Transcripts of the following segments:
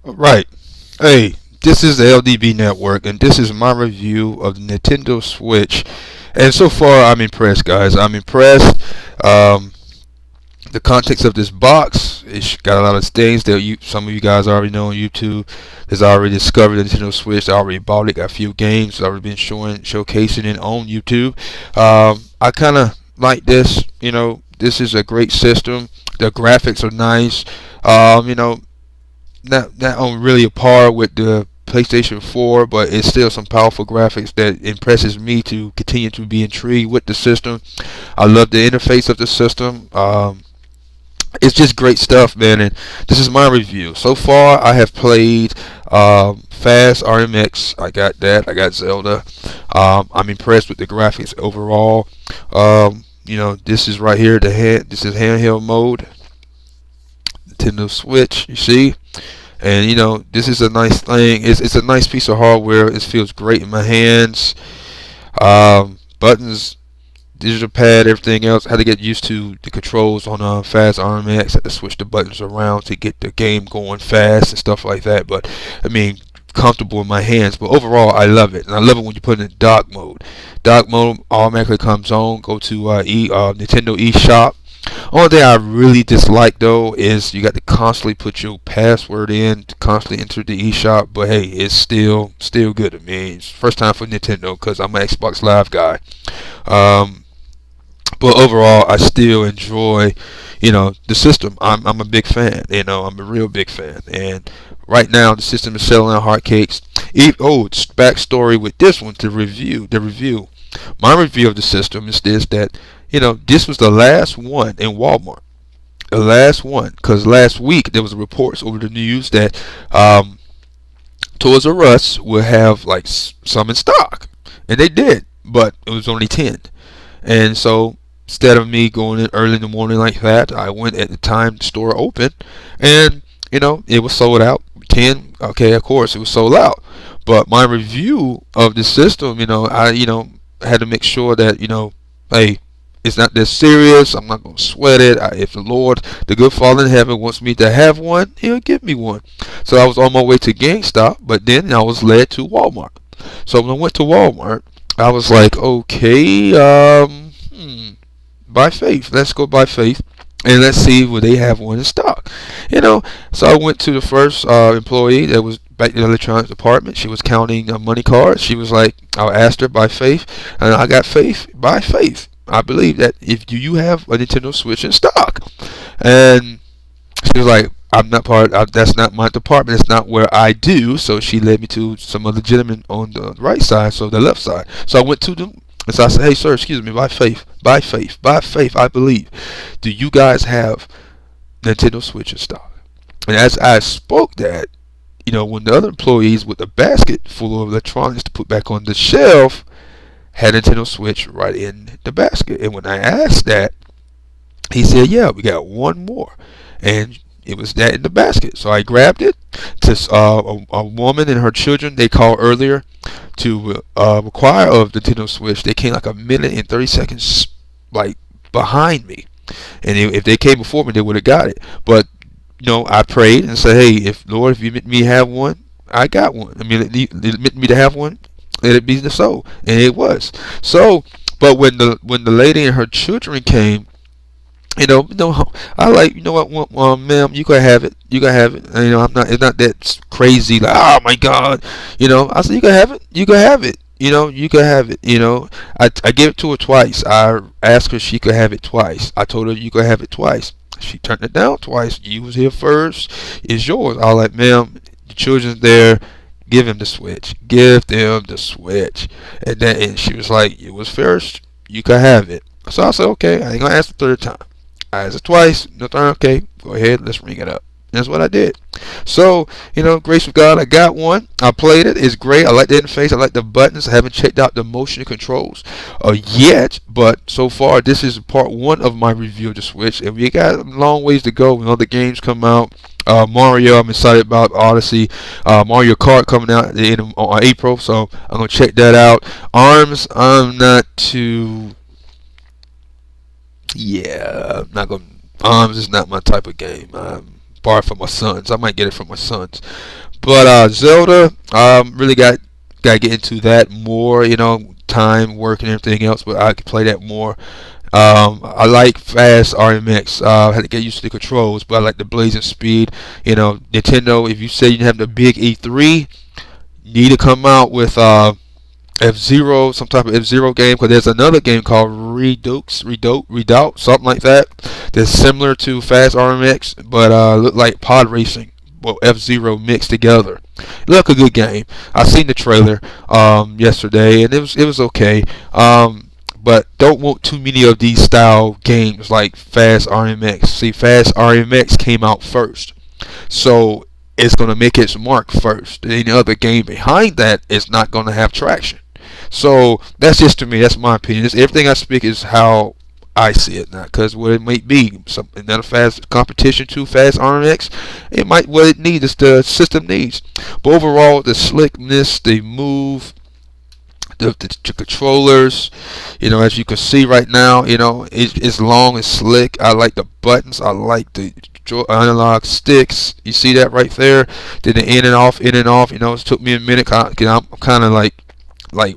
Right. Hey, this is the LDB Network, and this is my review of the Nintendo Switch. And so far, I'm impressed, guys. I'm impressed. Um, the context of this box, it's got a lot of things that some of you guys already know on YouTube. There's already discovered the Nintendo Switch. They already bought it. Got a few games. Already been showcasing it on YouTube. I kind of like this. This is a great system. The graphics are nice. You know, not on really a par with the PlayStation 4, but it's still some powerful graphics that impresses me to continue to be intrigued with the system. I love the interface of the system. It's just great stuff, man. And this is my review. So far, I have played Fast RMX. I got that. I got Zelda. I'm impressed with the graphics overall. This is right here. This is handheld mode. Nintendo Switch. You see. And this is a nice thing. It's a nice piece of hardware. It feels great in my hands. Buttons, digital pad, everything else. I had to get used to the controls on Fast RMX. Had to switch the buttons around to get the game going fast and stuff like that. But I mean, comfortable in my hands. But overall, I love it, and I love it when you put it in dock mode. Dock mode automatically comes on. Go to Nintendo eShop. Only thing I really dislike though is you got to constantly put your password in, to constantly enter the eShop. But hey, it's still good to me. It's first time for Nintendo because I'm an Xbox Live guy. Um, but overall, I still enjoy, the system. I'm a big fan. I'm a real big fan. And right now, the system is selling out hotcakes. It's backstory with this one to review. The review. My review of the system is this: that this was the last one in Walmart. The last one, because last week there was reports over the news that Toys R Us will have like some in stock, and they did, but it was only 10. And so instead of me going in early in the morning like that, I went at the time the store opened, and it was sold out. 10, okay, of course it was sold out. But my review of the system, I had to make sure that hey, it's not that serious. I'm not gonna sweat it. If the Lord, the good Father in heaven, wants me to have one, He'll give me one. So I was on my way to GameStop, but then I was led to Walmart. So when I went to Walmart, I was like, okay, by faith. Let's go by faith. And let's see where they have one in stock. So I went to the first employee that was back in the electronics department. She was counting money cards. She was like, I asked her by faith, and I got faith by faith. I believe that if you have a Nintendo Switch in stock, and she was like, I'm not that's not my department. It's not where I do. So she led me to some other gentleman on the right side, so the left side. So I went to them. And so I said, hey, sir, excuse me, by faith, I believe. Do you guys have Nintendo Switch in stock? And as I spoke that, when the other employees with a basket full of electronics to put back on the shelf had Nintendo Switch right in the basket. And when I asked that, he said, yeah, we got one more. And it was that in the basket. So I grabbed it. To a woman and her children, they called earlier to require of the Nintendo Switch. They came like a minute and 30 seconds like behind me. And if they came before me, they would have got it. But I prayed and said, hey, if Lord, if you meant me to have one, I got one. I mean, it meant me to have one, let it be so. And it was. So, but when the lady and her children came, I like, what, ma'am, you can have it. You can have it. And, I'm not. It's not that crazy. Like, oh my God, I said, you can have it. You can have it. You can have it. I gave it to her twice. I asked her if she could have it twice. I told her you could have it twice. She turned it down twice. You was here first. It's yours. I was like, ma'am, the children's there. Give him the Switch. Give them the Switch. And she was like, it was first. You can have it. So I said, okay. I ain't gonna ask the third time. I asked it twice. No time. Okay, go ahead. Let's ring it up. That's what I did. So, grace of God, I got one. I played it. It's great. I like the interface. I like the buttons. I haven't checked out the motion controls yet, but so far, this is part one of my review of the Switch, and we got a long ways to go when other games come out. Mario, I'm excited about Odyssey. Mario Kart coming out at the end of April, so I'm going to check that out. ARMS, I'm not too... Yeah, I'm not going to... ARMS is not my type of game. borrow it from my sons. I might get it from my sons. But Zelda, really got to get into that more. Time, work, and everything else. But I could play that more. I like fast RMX. I had to get used to the controls, but I like the blazing speed. Nintendo. If you say you have the big E3, you need to come out with F-Zero, some type of F-Zero game, because there's another game called Redoubt, something like that. That's similar to Fast RMX, but look like pod racing. Well, F-Zero mixed together. Look, a good game. I seen the trailer yesterday, and it was okay. But don't want too many of these style games like Fast RMX. See, Fast RMX came out first, so it's gonna make its mark first. Any other game behind that is not gonna have traction. So that's just to me. That's my opinion. Everything I speak is how I see it now, because what it might be, another fast competition to Fast RMX, it might what it needs is the system needs. But overall, the slickness, the move, the controllers, as you can see right now, it's long and slick. I like the buttons. I like the analog sticks. You see that right there? Then the in and off, in and off. It took me a minute. I'm kind of like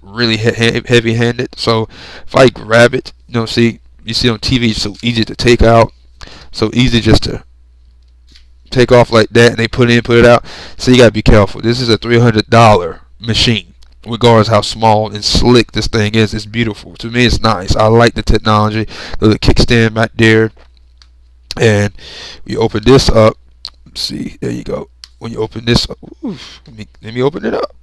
really heavy-handed. So if I grab it, see, you see on TV, it's so easy to take out, so easy just to take off like that, and they put it in, put it out. So you gotta be careful. This is a $300 machine. Regardless how small and slick this thing is, it's beautiful. To me, it's nice. I like the technology. The kickstand right there, and we open this up. See, there you go. When you open this up, let me open it up.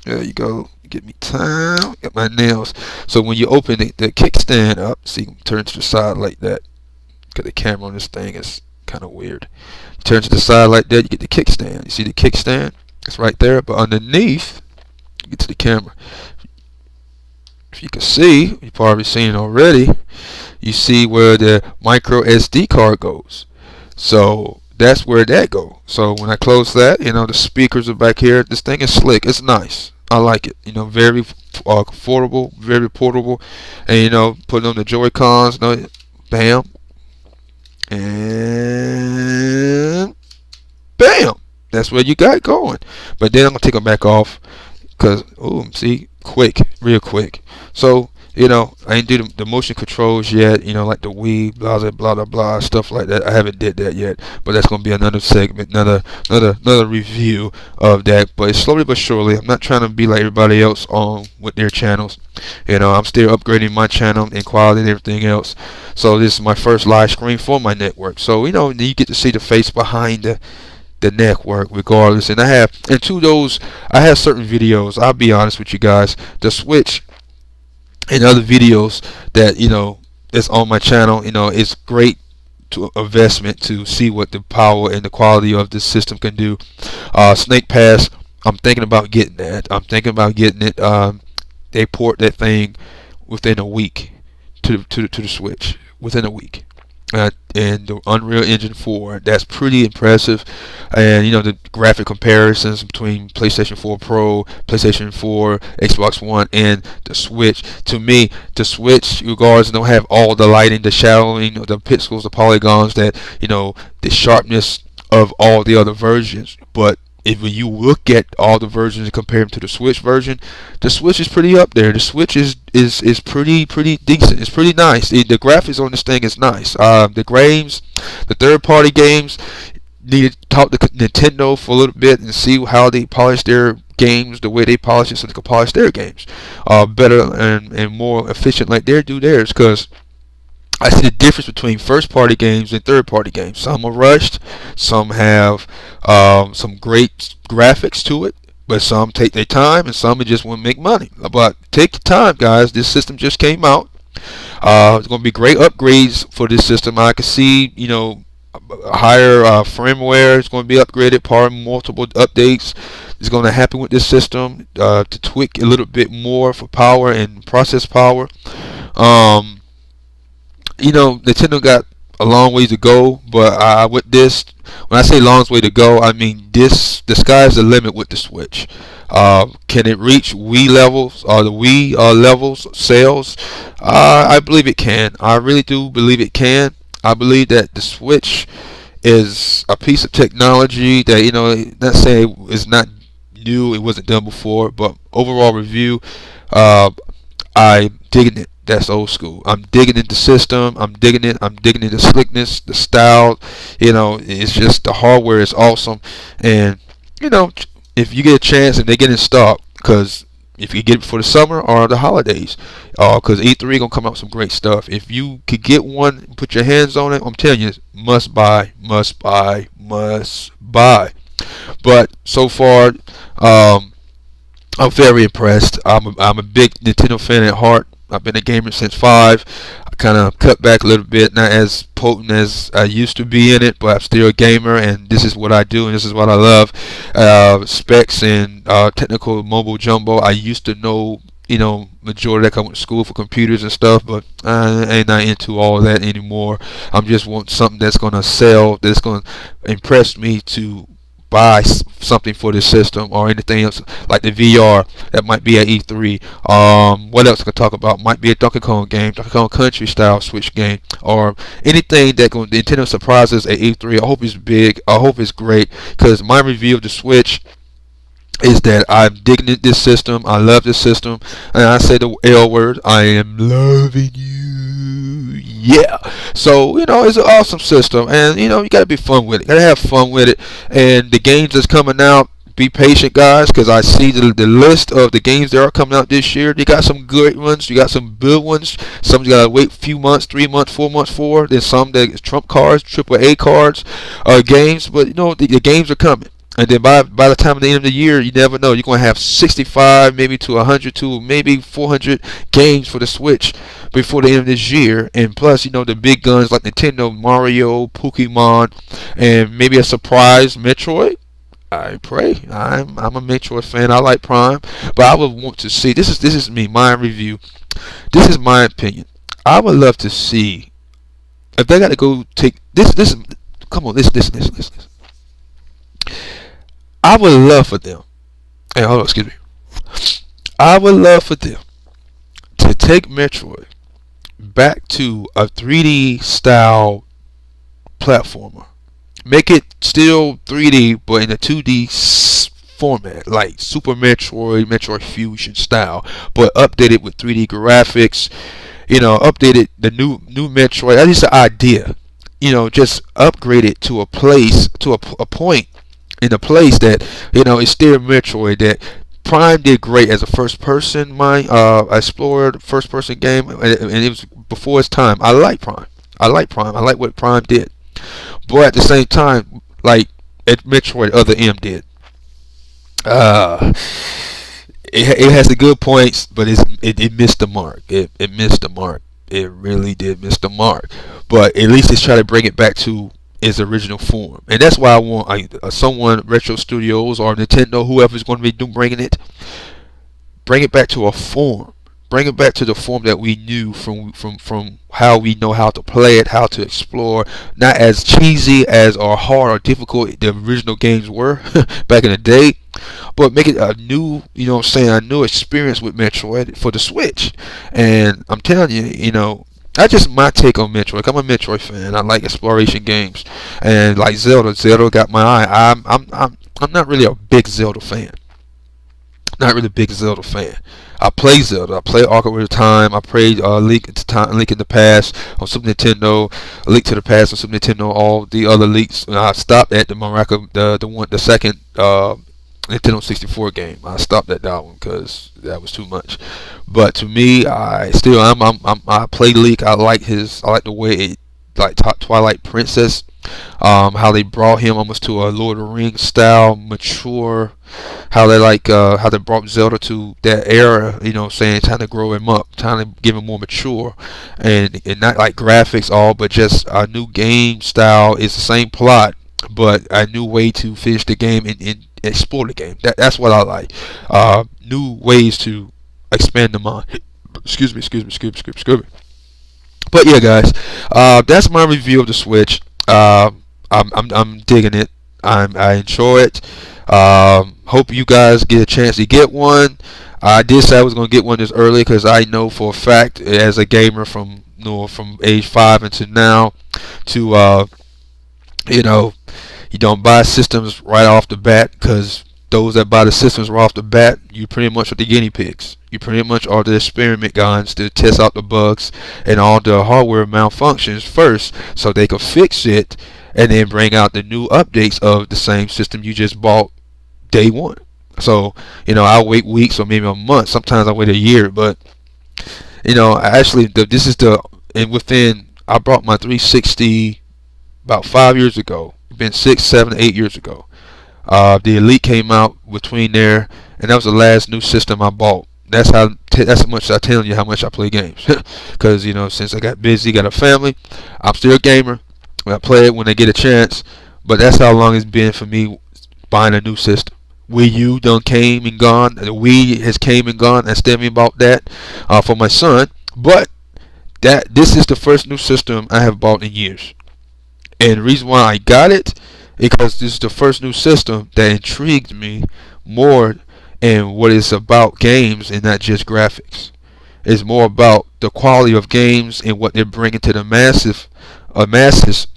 There you go. Get me time. Get my nails. So when you open the kickstand up, see, turn to the side like that. Because the camera on this thing is kind of weird. Turn to the side like that. You get the kickstand. You see the kickstand? It's right there. But underneath, get to the camera. If you can see, you've probably seen it already. You see where the micro SD card goes. So that's where that goes. So when I close that, the speakers are back here. This thing is slick. It's nice. I like it. Very affordable, very portable, and putting on the Joy-Cons. Bam, and bam. That's where you got going. But then I'm gonna take them back off. Because, see, quick, real quick. So, I ain't do the motion controls yet, like the Wii, blah, blah, blah, blah, blah, stuff like that. I haven't did that yet. But that's going to be another segment, another review of that. But it's slowly but surely. I'm not trying to be like everybody else on with their channels. I'm still upgrading my channel and quality and everything else. So this is my first live stream for my network. So, you get to see the face behind the network regardless. And I have certain videos, I'll be honest with you guys, the Switch and other videos that is on my channel. It's great to investment to see what the power and the quality of this system can do. Snake Pass, I'm thinking about getting that. They port that thing within a week to the Switch, within a week. And the Unreal Engine 4, that's pretty impressive. And the graphic comparisons between PlayStation 4 Pro, PlayStation 4, Xbox One, and the Switch. To me, the Switch, regardless, don't have all the lighting, the shadowing, the pixels, the polygons, that the sharpness of all the other versions. But when you look at all the versions and compare them to the Switch version, the Switch is pretty up there. The Switch is pretty decent. It's pretty nice. The graphics on this thing is nice. The games, the third-party games, need to talk to Nintendo for a little bit and see how they polish their games, the way they polish it, so they can polish their games better and more efficient like they do theirs. Because I see the difference between first-party games and third-party games. Some are rushed, some have some great graphics to it, but some take their time, and some just want to make money. But take your time, guys. This system just came out. It's going to be great upgrades for this system. I can see, higher firmware is going to be upgraded, multiple updates is going to happen with this system to tweak a little bit more for power and process power. Nintendo got a long way to go, but with this, when I say long way to go, I mean the sky's the limit with the Switch. Can it reach Wii levels or the Wii levels sales? I believe it can. I really do believe it can. I believe that the Switch is a piece of technology that, not saying it's not new, it wasn't done before, but overall review, uh, I'm digging it. That's old school. I'm digging it the system. I'm digging it. I'm digging it the slickness, the style. It's just the hardware is awesome. And you know, if you get a chance and they get in stock, because if you get it for the summer or the holidays, because E3 gonna come out with some great stuff. If you could get one, put your hands on it. I'm telling you, must buy, must buy, must buy. But so far, I'm very impressed. I'm a big Nintendo fan at heart. I've been a gamer since 5. I kind of cut back a little bit, not as potent as I used to be in it, but I'm still a gamer, and this is what I do, and this is what I love. Specs and technical mobile jumbo. I used to know, majority that I went to school for computers and stuff, but I ain't not into all of that anymore. I'm just want something that's gonna sell, that's gonna impress me to buy something for this system or anything else like the VR that might be at E3. What else I could talk about? Might be a Donkey Kong game, Donkey Kong Country style Switch game, or anything that going Nintendo surprises at E3. I hope it's big. I hope it's great, because my review of the Switch is that I'm digging this system. I love this system, and I say the L word. I am loving you. Yeah. So it's an awesome system, and you gotta be fun with it. Gotta have fun with it. And the games that's coming out, be patient, guys, because I see the list of the games that are coming out this year. You got some good ones. You got some good ones. Some you gotta wait a few months, 3 months, 4 months for. There's some that is trump cards, AAA cards, games. But the games are coming. And then by the time of the end of the year, you never know. You're going to have 65, maybe to 100, to maybe 400 games for the Switch before the end of this year. And plus, the big guns like Nintendo, Mario, Pokemon, and maybe a surprise Metroid. I pray. I'm a Metroid fan. I like Prime, but I would want to see. This is me, my review. This is my opinion. I would love to see if they got to go take this. Come on, listen. I would love for them. Hey, hold on, excuse me. I would love for them to take Metroid back to a 3D style platformer. Make it still 3D, but in a 2D format, like Super Metroid, Metroid Fusion style, but updated with 3D graphics. Updated the new Metroid. That is the idea. Just upgrade it to a place, to a point in a place that is still Metroid. That Prime did great as a first-person explorer, first-person game, and it was before its time. I like Prime. I like what Prime did, but at the same time, like at Metroid, other M did. It has the good points, but it missed the mark. It missed the mark. It really did miss the mark. But at least it's trying to bring it back to its original form, and that's why I want someone, Retro Studios or Nintendo, whoever's going to be bringing it back to a form. Bring it back to the form that we knew from how we know how to play it, how to explore. Not as cheesy as or hard or difficult the original games were back in the day, but make it a new, a new experience with Metroid for the Switch. And I'm telling you, that's just my take on Metroid. I'm a Metroid fan. I like exploration games, and like Zelda. Zelda got my eye. I'm not really a big Zelda fan. Not really a big Zelda fan. I play Zelda. I play Ocarina of Time. I played Link in the Past on Super Nintendo. A Link to the Past on Super Nintendo. All the other leaks. I stopped at the second Nintendo 64 game. I stopped at that one because that was too much. But to me, I play Link. I like the way it, like Twilight Princess. How they brought him almost to a Lord of the Rings style, mature. How they brought Zelda to that era, trying to grow him up, trying to give him more mature, and not like graphics all, but just a new game style. It's the same plot, but a new way to finish the game and explore the game. That's what I like. New ways to expand the mind. Excuse me. But yeah, guys, that's my review of the Switch. I'm digging it. I enjoy it. Hope you guys get a chance to get one. I did say I was gonna get one this early because I know for a fact, as a gamer from age 5 until now, to You know, you don't buy systems right off the bat, because those that buy the systems right off the bat, you pretty much are the guinea pigs. You pretty much are the experiment guns to test out the bugs and all the hardware malfunctions first, so they can fix it and then bring out the new updates of the same system you just bought day one. So, I wait weeks or maybe a month. Sometimes I wait a year, but actually, this is the and within I bought my 360 about 5 years ago. It's been 6, 7, 8 years ago. The Elite came out between there, and that was the last new system I bought. That's how much I telling you how much I play games. Because since I got busy, got a family, I'm still a gamer. I play it when I get a chance. But that's how long it's been for me buying a new system. Wii U done came and gone. The Wii has came and gone. That's tell me about that for my son. But this is the first new system I have bought in years. And the reason why I got it is because this is the first new system that intrigued me more in what it's about games and not just graphics. It's more about the quality of games and what they're bringing to the masses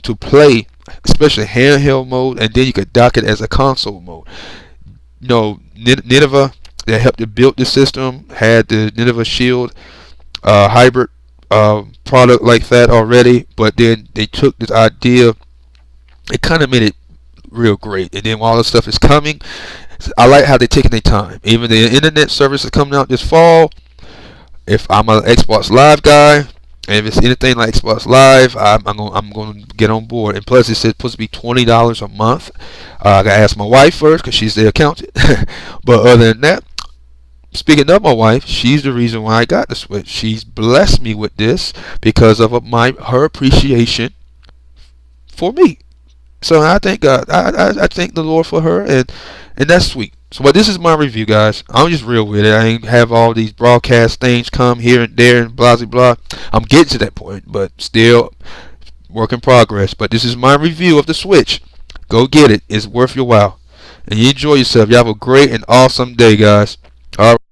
to play, especially handheld mode, and then you could dock it as a console mode. Nineveh that helped to build the system had the Nineveh Shield hybrid product like that already, but then they took this idea, it kind of made it real great. And then while all the stuff is coming, I like how they're taking their time. Even the internet service is coming out this fall. If I'm an Xbox Live guy, and if it's anything like Xbox Live, I'm going to get on board. And plus, it's supposed to be $20 a month. I got to ask my wife first because she's the accountant. But other than that, speaking of my wife, she's the reason why I got the Switch. She's blessed me with this because of her appreciation for me. So I thank God. I thank the Lord for her, and that's sweet. So, but this is my review, guys. I'm just real with it. I ain't have all these broadcast things come here and there and blah blah blah. I'm getting to that point, but still work in progress. But this is my review of the Switch. Go get it. It's worth your while, and you enjoy yourself. You have a great and awesome day, guys. All right.